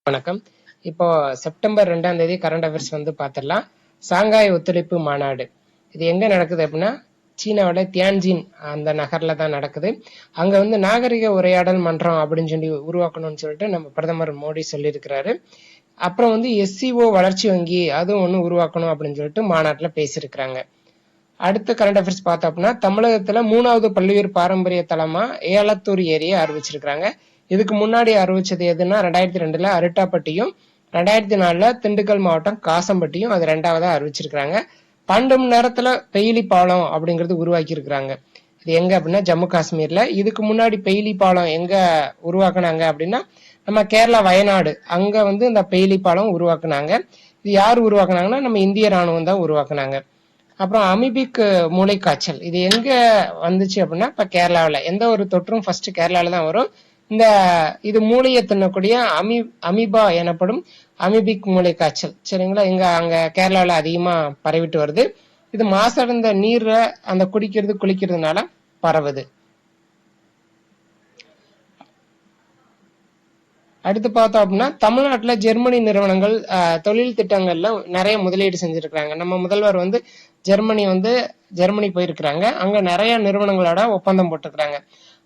வணக்கம். இப்போ செப்டம்பர் 2ஆம் தேதி கரண்ட் அஃபேர்ஸ் வந்து பார்த்துடலாம். சாங்காய் ஒத்துழைப்பு மாநாடு இது எங்க நடக்குது அப்படின்னா சீனாவோட தியான்ஜின் அந்த நகர்ல தான் நடக்குது. அங்க வந்து நாகரிக உரையாடல் மன்றம் அப்படின்னு சொல்லி உருவாக்கணும்னு சொல்லிட்டு நம்ம பிரதமர் மோடி சொல்லியிருக்கிறாரு. அப்புறம் வந்து SCO வளர்ச்சி வங்கி அதுவும் ஒன்று உருவாக்கணும் அப்படின்னு சொல்லிட்டு மாநாட்டில் பேசியிருக்கிறாங்க. அடுத்த கரண்ட் அஃபேர்ஸ் பார்த்தோம் அப்படின்னா தமிழகத்துல 3வது பல்லுயிர் பாரம்பரிய தலமா ஏலத்தூர் ஏரியை அறிவிச்சிருக்காங்க. இதுக்கு முன்னாடி அறிவிச்சது எதுன்னா 2002ல அரிட்டாப்பட்டியும் 2004ல திண்டுக்கல் மாவட்டம் காசம்பட்டியும் அது 2வதா அறிவிச்சிருக்காங்க. 12 மணி நேரத்துல பெயிலி பாலம் அப்படிங்கறது உருவாக்கி இருக்கிறாங்க. இது எங்க அப்படின்னா ஜம்மு காஷ்மீர்ல. இதுக்கு முன்னாடி பெயிலி பாலம் எங்க உருவாக்குனாங்க அப்படின்னா நம்ம கேரளா வயநாடு அங்க வந்து இந்த பெயிலி பாலம் உருவாக்குனாங்க. இது யார் உருவாக்குனாங்கன்னா நம்ம இந்திய ராணுவம் தான் உருவாக்குனாங்க. அப்புறம் அமிபிக் மூளைக்காய்ச்சல் இது எங்க வந்துச்சு அப்படின்னா இப்ப கேரளாவில் எந்த ஒரு தொற்றும் ஃபர்ஸ்ட் கேரளால தான் வரும். இது மூளையை தின்னக்கூடிய அமீபா எனப்படும் அமிபிக் மூளைக்காய்ச்சல் சரிங்களா, அங்க கேரளாவில் அதிகமா பரவிட்டு வருது. இது மாசடைந்த நீரை அந்த குளிக்கிறதுனால பரவுது. அடுத்து பார்த்தோம் அப்படின்னா தமிழ்நாட்டுல ஜெர்மனி நிறுவனங்கள் தொழில் திட்டங்கள்ல நிறைய முதலீடு செஞ்சிருக்காங்க. நம்ம முதல்வர் வந்து ஜெர்மனி போயிருக்கிறாங்க. அங்க நிறைய நிறுவனங்களோட ஒப்பந்தம் போட்டிருக்கிறாங்க.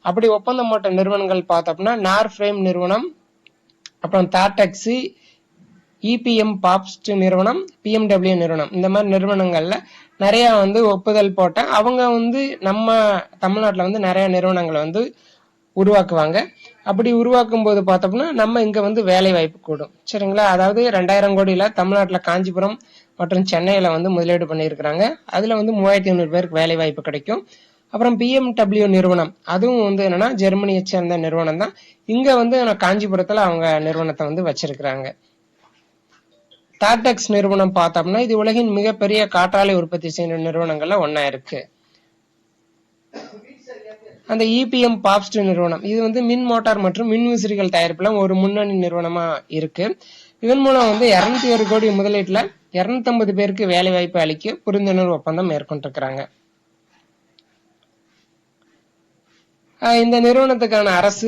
அப்படி ஒப்பந்தம் போட்ட நிறுவனங்கள் பார்த்தோம் அப்படின்னா நார்ஃப்ரேம் நிறுவனம், அப்புறம் தார்டெக்ஸி, EPM பாப்ஸ்ட் நிறுவனம், BMW நிறுவனம், இந்த மாதிரி நிறுவனங்கள்ல நிறைய வந்து ஒப்புதல் போட்ட அவங்க வந்து நம்ம தமிழ்நாட்டுல வந்து நிறைய நிறுவனங்களை வந்து உருவாக்குவாங்க. அப்படி உருவாக்கும் போது பார்த்தோம்னா நம்ம இங்க வந்து வேலை வாய்ப்பு கூடும் சரிங்களா. அதாவது 2000 கோடியில தமிழ்நாட்டுல காஞ்சிபுரம் மற்றும் சென்னையில வந்து முதலீடு பண்ணியிருக்கிறாங்க. அதுல வந்து 3500 பேருக்கு வேலை வாய்ப்பு கிடைக்கும். அப்புறம் BMW நிறுவனம் அதுவும் வந்து என்னன்னா ஜெர்மனியை சேர்ந்த நிறுவனம் தான். இங்க வந்து காஞ்சிபுரத்துல அவங்க நிறுவனத்தை வந்து வச்சிருக்கிறாங்க. தார்டெக்ஸ் நிறுவனம் பார்த்தோம்னா இது உலகின் மிகப்பெரிய காற்றாலை உற்பத்தி செய்யும் நிறுவனங்கள்ல ஒன்னா இருக்கு. அந்த EPM பாப்ஸ்ட் நிறுவனம் இது வந்து மின் மோட்டார் மற்றும் மின் விசிறிகள் தயாரிப்புல ஒரு முன்னணி நிறுவனமா இருக்கு. இதன் மூலம் வந்து 201 கோடி முதலீட்டுல 250 பேருக்கு வேலை வாய்ப்பு அளிக்க புரிந்துணர்வு ஒப்பந்தம் மேற்கொண்டிருக்கிறாங்க. இந்த நிறுவனத்துக்கான அரசு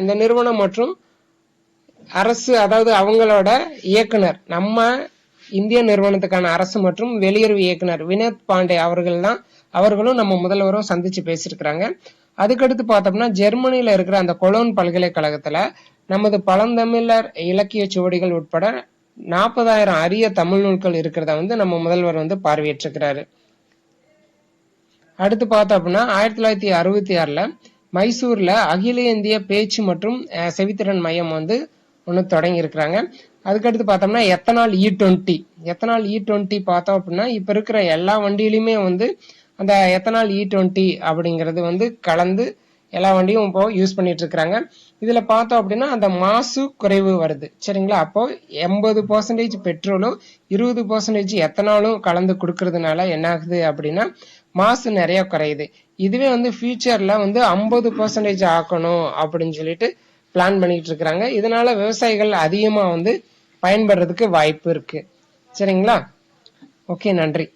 இந்த நிறுவனம் மற்றும் அரசு அதாவது அவங்களோட இயக்குனர் நம்ம இந்திய நிறுவனத்துக்கான அரசு மற்றும் வெளியுறவு இயக்குனர் வினோத் பாண்டே அவர்களும் நம்ம முதல்வரும் சந்திச்சு பேசியிருக்கிறாங்க. அதுக்கடுத்து பார்த்தோம்னா ஜெர்மனியில இருக்கிற அந்த கொலோன் பல்கலைக்கழகத்துல நமது பழந்தமிழர் இலக்கிய சுவடிகள் உட்பட 40,000 அரிய தமிழ் நூல்கள் இருக்கிறத வந்து நம்ம முதல்வர் வந்து பார்வையிட்டிருக்கிறாரு. அடுத்து பார்த்தோம் அப்படின்னா 1966ல மைசூர்ல அகில இந்திய பேச்சு மற்றும் செவித்திறன் மையம் வந்து ஒன்று தொடங்கி இருக்கிறாங்க. அதுக்கடுத்து பார்த்தோம்னா எத்தனால் E20 பார்த்தோம் அப்படின்னா இப்ப இருக்கிற எல்லா வண்டியிலுமே வந்து அந்த எத்தனால் E20 அப்படிங்கிறது வந்து கலந்து எல்லா வண்டியும் இப்போ யூஸ் பண்ணிட்டு இருக்கிறாங்க. இதுல பார்த்தோம் அப்படின்னா அந்த மாசு குறைவு வருது சரிங்களா. அப்போ 80% பெட்ரோலும் 20% எத்தனாலும் கலந்து கொடுக்கறதுனால என்ன ஆகுது அப்படின்னா மாசு நிறைய குறையுது. இதுவே வந்து ஃபியூச்சர்ல வந்து 50% ஆக்கணும் அப்படின்னு சொல்லிட்டு பிளான் பண்ணிட்டு இருக்கிறாங்க. இதனால விவசாயிகள் அதிகமா வந்து பயன்படுறதுக்கு வாய்ப்பு இருக்கு சரிங்களா. ஓகே, நன்றி.